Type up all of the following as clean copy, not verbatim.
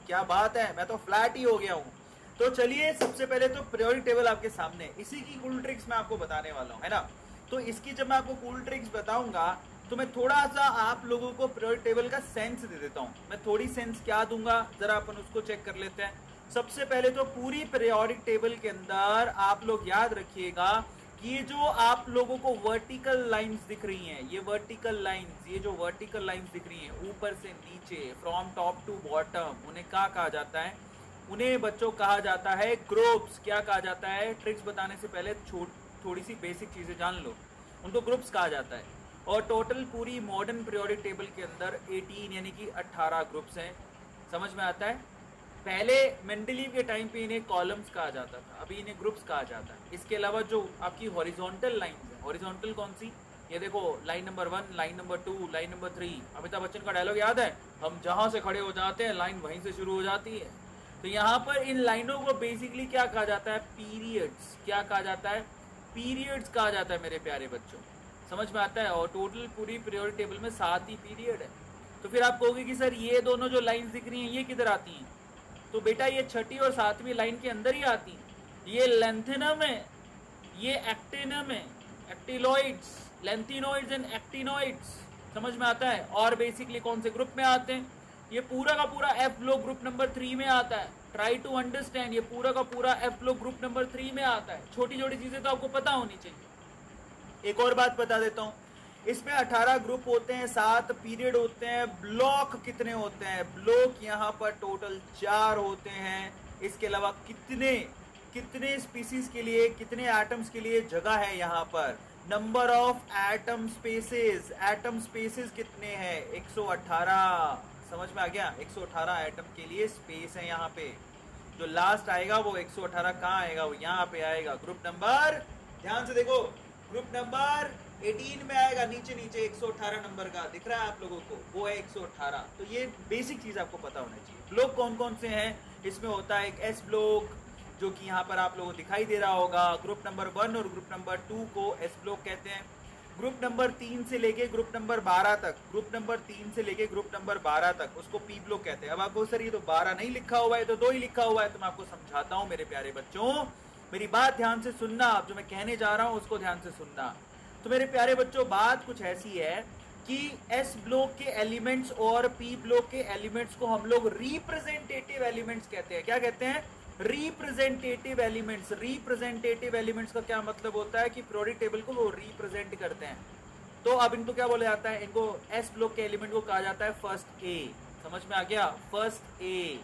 क्या बात है, मैं तो फ्लैट ही हो गया हूँ। तो चलिए सबसे पहले तो पीरियोडिक टेबल आपके सामने, इसी की कूल ट्रिक्स मैं आपको बताने वाला हूँ, है ना। तो इसकी जब मैं आपको कूल ट्रिक्स बताऊंगा तो मैं थोड़ा सा आप लोगों को पीरियोडिक टेबल का सेंस दे देता हूँ। मैं थोड़ी सेंस क्या दूंगा, जरा अपन उसको चेक कर लेते हैं। सबसे पहले तो पूरी पीरियोडिक टेबल के अंदर आप लोग याद रखिएगा कि ये जो आप लोगों को वर्टिकल लाइंस दिख रही हैं, ये वर्टिकल लाइंस, ये जो वर्टिकल लाइंस दिख रही हैं ऊपर से नीचे, फ्रॉम टॉप टू बॉटम, उन्हें क्या कहा जाता है? उन्हें बच्चों कहा जाता है ग्रुप्स। क्या कहा जाता है? ट्रिक्स बताने से पहले थोड़ी सी बेसिक चीजें जान लो। उनको ग्रुप्स कहा जाता है। और टोटल पूरी मॉडर्न पीरियोडिक टेबल के अंदर 18 यानी कि 18 ग्रुप्स हैं। समझ में आता है? पहले मेंडलीव के टाइम पे इन्हें कॉलम्स कहा जाता था, अभी इन्हें ग्रुप्स कहा जाता है। इसके अलावा जो आपकी हॉरिजॉन्टल लाइंस है, हॉरिजॉन्टल कौन सी? ये देखो, line number 1, line number 2, line number 3। Amitabh Bachchan का डायलॉग याद है? हम जहां से खड़े हो जाते हैं लाइन वहीं से शुरू हो जाती है। तो यहाँ पर इन लाइनों को बेसिकली क्या कहा जाता है? पीरियड्स। क्या कहा जाता है? पीरियड्स कहा जाता है मेरे प्यारे बच्चों। समझ में आता है? और टोटल पूरी पीरियोडिक टेबल में 7 ही पीरियड है। तो फिर आप कहोगे कि सर ये दोनों जो लाइंस दिख रही हैं ये किधर आती हैं? तो बेटा ये छठी और 7वीं लाइन के अंदर ही आती है। ये लेंथेनम है, ये एक्टिनम है, एक्टिलॉइड्स, लेंथिनॉइड्स एंड एक्टिनॉइड्स। समझ में आता है? और बेसिकली कौन से ग्रुप में आते हैं? ये पूरा का पूरा एफ ब्लॉक ग्रुप नंबर 3 में आता है। ट्राई टू अंडरस्टैंड, ये पूरा का पूरा एफ ब्लॉक ग्रुप नंबर 3 में आता है। छोटी छोटी चीजें तो आपको पता होनी चाहिए। एक और बात बता देता हूं, इसमें 18 ग्रुप होते हैं, 7 पीरियड होते हैं। ब्लॉक कितने होते हैं? ब्लॉक यहाँ पर टोटल 4 होते हैं। इसके अलावा कितने स्पीसीज के लिए, कितने एटम्स के लिए जगह है यहाँ पर? Number of atom spaces, atom spaces कितने हैं? 118। समझ में आ गया? 118 एटम के लिए स्पेस है यहाँ पे। जो लास्ट आएगा वो 118 कहाँ आएगा? वो यहाँ पे आएगा। ग्रुप नंबर, ध्यान से देखो, ग्रुप नंबर 18 में आएगा। नीचे नीचे 118 नंबर का दिख रहा है आप लोगों को, वो है 118। तो ये बेसिक चीज आपको पता होना चाहिए। ब्लॉक कौन कौन से हैं? इसमें होता है एक एस ब्लॉक, जो कि यहाँ पर आप लोगों को दिखाई दे रहा होगा। ग्रुप नंबर 1 और ग्रुप नंबर 2 को एस ब्लॉक कहते हैं। ग्रुप नंबर 3 से लेके ग्रुप नंबर 12 तक, ग्रुप नंबर 3 से लेके ग्रुप नंबर 12 तक उसको पी ब्लॉक कहते हैं। अब आपको सर ये तो 12 नहीं लिखा हुआ है, तो 2 ही लिखा हुआ है। तो मैं आपको समझाता हूं मेरे प्यारे बच्चों, मेरी बात ध्यान से सुनना। आप जो मैं कहने जा रहा हूं उसको ध्यान से सुनना। तो मेरे प्यारे बच्चों, बात कुछ ऐसी है कि एस ब्लॉक के एलिमेंट्स और पी ब्लॉक के एलिमेंट्स को हम लोग रिप्रेजेंटेटिव एलिमेंट्स कहते हैं। क्या कहते हैं? Representative elements. रिप्रेजेंटेटिव एलिमेंट्स का क्या मतलब होता है कि पीरियोडिक टेबल को वो रिप्रेजेंट करते हैं। तो अब इनको क्या बोला जाता है? इनको एस ब्लॉक के एलिमेंट को कहा जाता है फर्स्ट ए। समझ में आ गया? First A.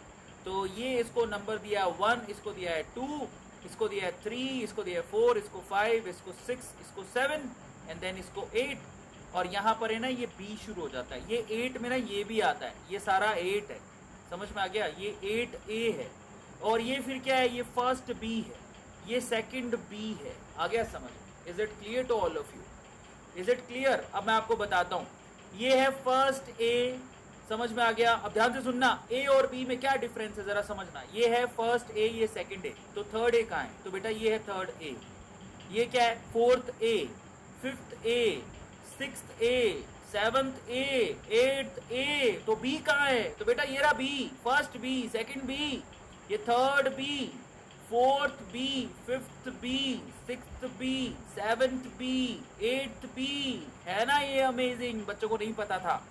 तो ये इसको नंबर दिया 1, इसको दिया है 2, इसको दिया है 3, इसको दिया है 4, इसको 5, इसको 6, इसको 7 एंड देन इसको 8। और यहाँ पर है ना ये बी शुरू हो जाता है। ये 8 में ना ये भी आता है, ये सारा 8 है। समझ में आ गया? ये 8A है। और ये फिर क्या है? ये फर्स्ट बी है, ये सेकंड बी है। आ गया समझ? Is it clear to all of you? Is it clear? अब मैं आपको बताता हूं। ये है फर्स्ट ए। समझ में आ गया? अब ध्यान से सुनना, ए और बी में क्या डिफरेंस है जरा समझना। ये है फर्स्ट ए, ये सेकंड ए। तो थर्ड ए कहां है? तो बेटा ये है थर्ड ए। ये क्या है? Fourth A, fifth A, sixth A, seventh A, eighth A. तो बी कहां है? तो बेटा ये रहा B. First B, second B, ये third B, fourth B, fifth B, sixth B, seventh B, eighth B. है ना ये अमेजिंग? बच्चों को नहीं पता था।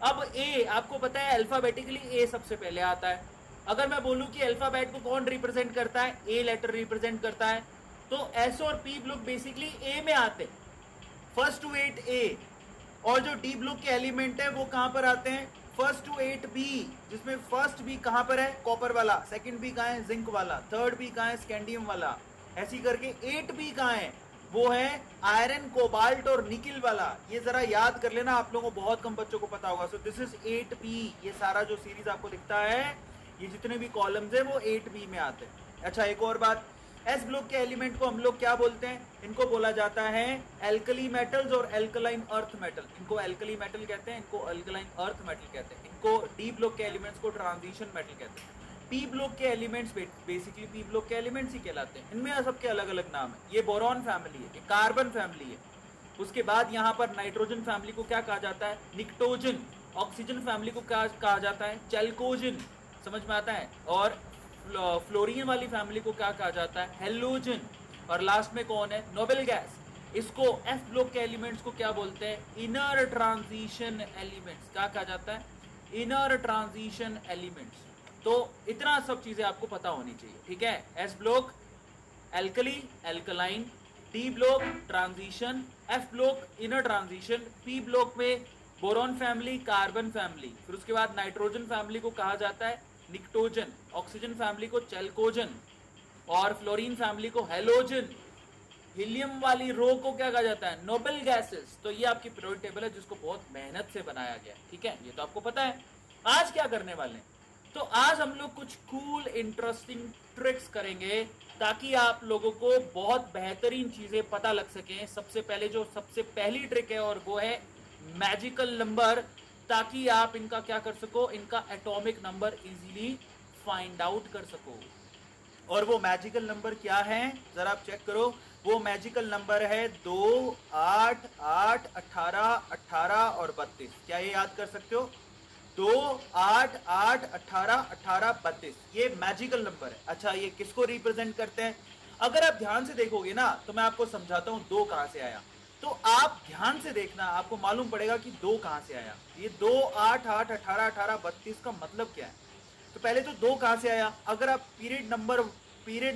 अब ए आपको पता है अल्फाबेटिकली ए सबसे पहले आता है। अगर मैं बोलूं कि अल्फाबेट को कौन रिप्रेजेंट करता है? ए लेटर रिप्रेजेंट करता है। तो एस और पी ब्लॉक बेसिकली ए में आते हैं, फर्स्ट टू 8 ए। और जो डी ब्लॉक के एलिमेंट है वो कहां पर आते हैं? फर्स्ट टू 8 बी, जिसमें फर्स्ट बी कहां पर है? कॉपर वाला। सेकंड बी कहां है? जिंक वाला। थर्ड बी कहां है? स्कैंडियम वाला। ऐसी करके 8 बी कहां है? वो है आयरन, कोबाल्ट और निकिल वाला। ये जरा याद कर लेना, आप लोगों को बहुत कम बच्चों को पता होगा। So this is 8B। ये सारा जो सीरीज आपको दिखता है, ये जितने भी कॉलम्स है वो 8B में आते हैं। अच्छा एक और बात, एस ब्लॉक के एलिमेंट को हम लोग क्या बोलते हैं? इनको बोला जाता है एल्कली मेटल्स और एल्कलाइन अर्थ मेटल। इनको एल्कली मेटल कहते हैं, इनको एल्कलाइन अर्थ मेटल कहते हैं। इनको डी ब्लॉक के एलिमेंट्स को ट्रांजिशन मेटल कहते हैं। पी ब्लॉक के एलिमेंट्स बेसिकली पी ब्लॉक के एलिमेंट्स ही कहलाते हैं। इनमें सबके अलग अलग नाम है। ये बोरॉन फैमिली है, ये कार्बन फैमिली है। उसके बाद यहाँ पर नाइट्रोजन फैमिली को क्या कहा जाता है? निकटोजन। ऑक्सीजन फैमिली को क्या कहा जाता है? चैल्कोजन। समझ में आता है। और फ्लोरीन वाली फैमिली को क्या कहा जाता है, हेलोजन। और लास्ट में कौन है, नोबेल गैस। इसको एफ ब्लॉक के एलिमेंट्स को क्या बोलते हैं, इनर ट्रांजिशन एलिमेंट्स। क्या कहा जाता है, इनर ट्रांजिशन एलिमेंट्स। तो इतना सब चीजें आपको पता होनी चाहिए, ठीक है। S block alkali alkaline, D block transition, F block inner transition, P block में बोरॉन फैमिली कार्बन फैमिली, फिर उसके बाद नाइट्रोजन फैमिली को कहा जाता है निक्टोजन, ऑक्सीजन फैमिली को चैल्कोजन, और फ्लोरीन फैमिली को हेलोजन, हीलियम वाली रो को क्या कहा जाता है, नोबेल गैसेस। तो ये आपकी पीरियोडिक टेबल है जिसको बहुत मेहनत से बनाया गया, ठीक है, ये तो आपको पता है। आज क्या करने वाले हैं, तो आज हम लोग कुछ कूल इंटरेस्टिंग ट्रिक्स करेंगे ताकि आप लोगों को बहुत बेहतरीन चीजें पता लग सके। सबसे पहले जो सबसे पहली ट्रिक है और वो है मैजिकल नंबर, ताकि आप इनका क्या कर सको, इनका atomic number easily find out कर सको। और वो मैजिकल नंबर क्या है, जरा आप चेक करो। वो मैजिकल नंबर है 2, 8, 8, 18, 18 और 32। क्या ये याद कर सकते हो, 2, 8, 8, 18, 18, 32, ये मैजिकल नंबर है। अच्छा, ये किसको रिप्रेजेंट करते हैं, अगर आप ध्यान से देखोगे ना तो मैं आपको समझाता हूं 2 कहां से आया। तो आप ध्यान से देखना, आपको मालूम पड़ेगा कि 2 कहां से आया। ये 2, 8, 8, 18, 18, 32 का मतलब क्या है। तो पहले तो 2 कहां से आया, अगर आप पीरियड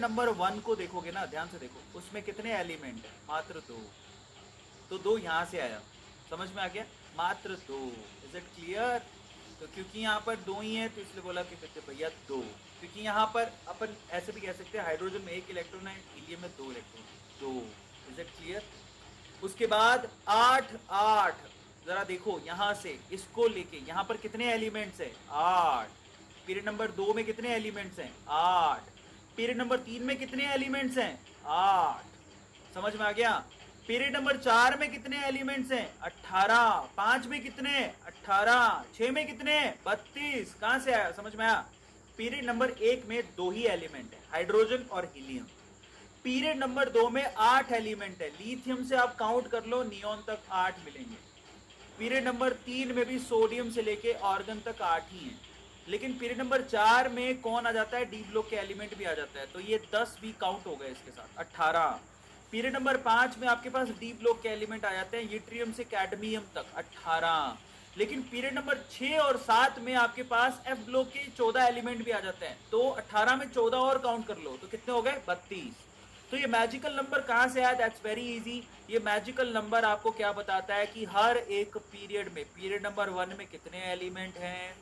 नंबर 1 को देखोगे ना, ध्यान से देखो, उसमें कितने एलिमेंट है, मात्र 2। तो 2 यहां से आया, समझ में आ गया, मात्र 2। Is it clear. तो क्योंकि यहाँ पर 2 ही है तो इसलिए बोला कि भैया 2, क्योंकि यहाँ पर अपन ऐसे भी कह सकते हैं हाइड्रोजन में 1 इलेक्ट्रॉन है, हीलियम में 2 इलेक्ट्रॉन, 2। Is it clear. उसके बाद 8, 8, जरा देखो यहां से इसको लेके यहां पर कितने एलिमेंट्स हैं, 8। पीरियड नंबर 2 में कितने एलिमेंट्स हैं, 8। पीरियड नंबर 3 में कितने एलिमेंट्स हैं, 8। समझ में आ गया। पीरियड नंबर 4 में कितने एलिमेंट्स हैं, 18। 5 में कितने, 18। 6 में कितने, 32। कहां से आया, समझ में आया। पीरियड नंबर 1 में 2 ही एलिमेंट है, हाइड्रोजन और हीलियम। पीरियड नंबर 2 में 8 एलिमेंट है, लिथियम से आप काउंट कर लो, नियोन तक 8 मिलेंगे। पीरियड नंबर 3 में भी सोडियम से लेके ऑर्गन तक 8 ही है। लेकिन पीरियड नंबर 4 में कौन आ जाता है, डी ब्लॉक के एलिमेंट भी आ जाता है, तो ये 10 भी काउंट हो गए इसके साथ, 18। पीरियड नंबर 5 में आपके पास डी ब्लॉक के एलिमेंट आ जाते हैं, यूट्रियम से कैडमियम तक, 18। लेकिन पीरियड नंबर 6 और 7 में आपके पास एफ ब्लॉक के 14 एलिमेंट भी आ जाते हैं, तो 18 में 14 और काउंट कर लो तो कितने हो गए, 32। तो ये मैजिकल नंबर कहां से आया, दैट्स वेरी इजी। ये मैजिकल नंबर आपको क्या बताता है कि हर एक पीरियड में, पीरियड नंबर 1 में कितने एलिमेंट हैं,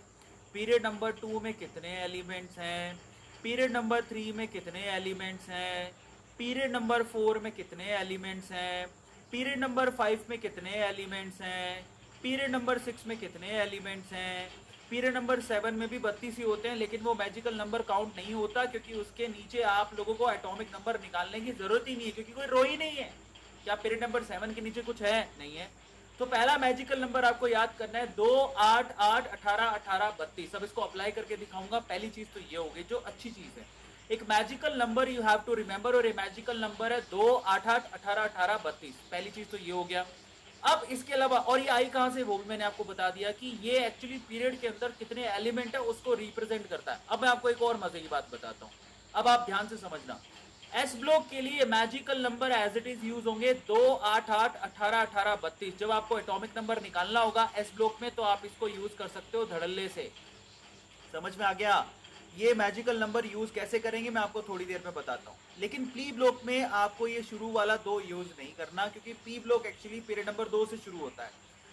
पीरियड नंबर 2 में कितने एलिमेंट्स हैं, पीरियड नंबर 3 में कितने एलिमेंट्स हैं, पीरियड नंबर 4 में कितने एलिमेंट्स हैं, पीरियड नंबर 5 में कितने एलिमेंट्स हैं, पीरियड नंबर 6 में कितने एलिमेंट्स हैं, पीरियड नंबर 7 में भी 32 ही होते हैं, लेकिन वो मैजिकल नंबर काउंट नहीं होता क्योंकि उसके नीचे आप लोगों को एटॉमिक नंबर निकालने की जरूरत ही नहीं है, क्योंकि कोई रो ही नहीं है। क्या पीरियड नंबर 7 के नीचे कुछ है, नहीं है। तो पहला मैजिकल नंबर आपको याद करना है 2, 8, 8, 18, 18, 32। अब इसको अप्लाई करके दिखाऊंगा। पहली चीज तो ये होगी जो अच्छी चीज है, एक magical number you have to remember, और ये मैजिकल नंबर है 2, 8, 8, 18, 18, 32। पहली चीज तो ये हो गया। अब इसके अलावा, और ये आई कहां से, वो भी मैंने आपको बता दिया कि ये एक्चुअली पीरियड के अंदर कितने एलिमेंट है उसको रिप्रेजेंट करता है। अब मैं आपको एक और मजे की बात बताता हूं, अब आप ध्यान से समझना। एस ब्लॉक के लिए magical number as it is use होंगे 2, 8, 8, 18, 18, 32। जब आपको एटॉमिक नंबर निकालना होगा एस ब्लॉक में तो आप इसको यूज कर सकते हो धड़ल्ले से। समझ में आ गया। ये मैजिकल नंबर यूज कैसे करेंगे मैं आपको थोड़ी देर में बताता हूँ, लेकिन पी ब्लॉक में आपको ये शुरू वाला 2 यूज नहीं करना, क्योंकि P block actually period number 2 से शुरू होता है।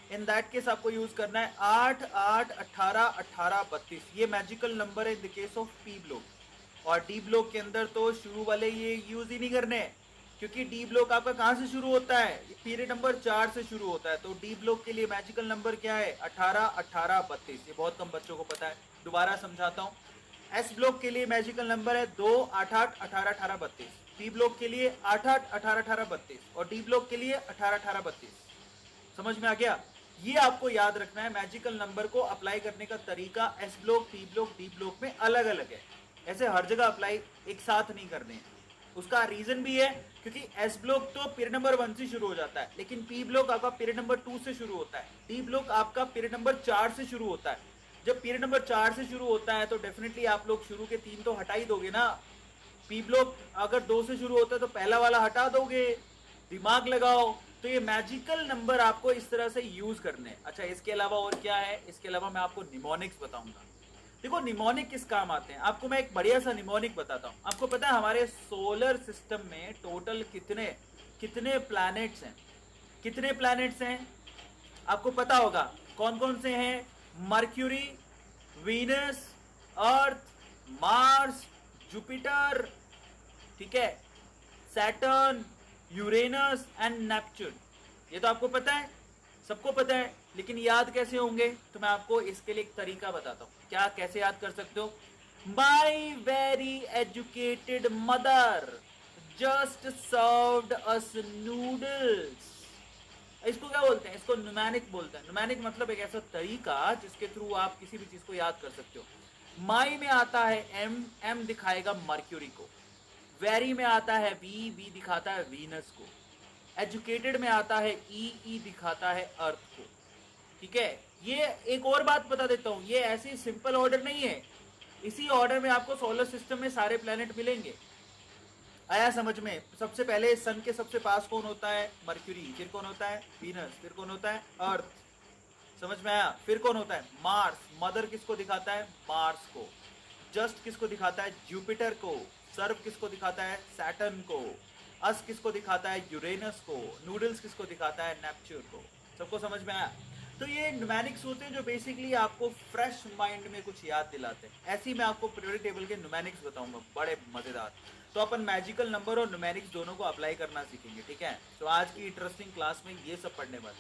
इन दैट केस आपको यूज करना है 8, 8, 18, 18, 32। ये मैजिकल नंबर है in the case of P block. और डी ब्लॉक के अंदर तो शुरू वाले ये यूज ही नहीं करने, क्योंकि डी ब्लॉक आपका कहां से शुरू होता है, पीरियड नंबर 4 से शुरू होता है। तो डी ब्लॉक के लिए मैजिकल नंबर क्या है, 18, 18, 32। ये बहुत कम बच्चों को पता है, दोबारा समझाता हूं। एस ब्लॉक के लिए मैजिकल नंबर है 2, 8, 8, 18, 18, 32। पी ब्लॉक के लिए 8, 8, 18, 18, 32 और डी ब्लॉक के लिए 18, 18, 32। समझ में आ गया। ये आपको याद रखना है, मैजिकल नंबर को अप्लाई करने का तरीका S block, P block, D block में अलग अलग है। ऐसे हर जगह अप्लाई एक साथ नहीं करने हैं। उसका रीजन भी है क्योंकि एस ब्लॉक तो पीरियड नंबर 1 से शुरू हो जाता है, लेकिन पी ब्लॉक आपका पीरियड नंबर 2 से शुरू होता है, डी ब्लॉक आपका पीरियड नंबर 4 से शुरू होता है। जब पीरियड नंबर 4 से शुरू होता है तो डेफिनेटली आप लोग शुरू के 3 तो हटा ही दोगे ना। पी ब्लॉक अगर 2 से शुरू होता है तो पहला वाला हटा दोगे, दिमाग लगाओ। तो ये मैजिकल नंबर आपको इस तरह से यूज करने। अच्छा, इसके अलावा और क्या है? इसके अलावा मैं आपको निमोनिक्स बताऊंगा। देखो निमोनिक किस काम आते हैं, आपको मैं एक बढ़िया सा निमोनिक बताता हूं। आपको पता है हमारे सोलर सिस्टम में टोटल कितने कितने प्लैनेट्स हैं? कितने प्लैनेट्स हैं आपको पता होगा? कौन कौन से हैं? मर्क्यूरी, वीनस, अर्थ, मार्स, जुपिटर, ठीक है, सैटर्न, यूरेनस एंड नेपच्यून। ये तो आपको पता है, सबको पता है, लेकिन याद कैसे होंगे? तो मैं आपको इसके लिए एक तरीका बताता हूं। क्या कैसे याद कर सकते हो? My very educated mother just served us noodles. इसको क्या बोलते हैं? इसको न्यूमेनिक बोलते हैं। न्यूमेनिक मतलब एक ऐसा तरीका जिसके थ्रू आप किसी भी चीज को याद कर सकते हो। माई में आता है एम, एम दिखाएगा मर्क्यूरी को। वेरी में आता है वी, वी दिखाता है वीनस को। एजुकेटेड में आता है ई, ई दिखाता है अर्थ को। ठीक है, ये एक और बात बता देता हूं, ये ऐसी सिंपल ऑर्डर नहीं है। इसी ऑर्डर में आपको सोलर सिस्टम में सारे प्लेनेट मिलेंगे। आया समझ में? सबसे पहले सन के सबसे पास कौन होता है? मर्क्यूरी। फिर कौन होता है? वीनस। फिर कौन होता है? अर्थ। समझ में आया? फिर कौन होता है? मार्स। मदर किसको दिखाता है? मार्स को। जस्ट किसको दिखाता है? जुपिटर को। सर्व किसको दिखाता है? सैटर्न को। अस किसको दिखाता है? यूरेनस को। नूडल्स किसको दिखाता है? नेपच्यून को। सबको समझ में आया? तो ये न्यूमेनिक्स होते हैं जो बेसिकली आपको फ्रेश माइंड में कुछ याद दिलाते हैं। ऐसे ही मैं आपको पीरियोडिक टेबल के न्यूमेनिक्स बताऊंगा, बड़े मजेदार। तो अपन मैजिकल नंबर और न्यूमेरिक्स दोनों को अप्लाई करना सीखेंगे, ठीक है। तो आज की इंटरेस्टिंग क्लास में ये सब पढ़ने वाले।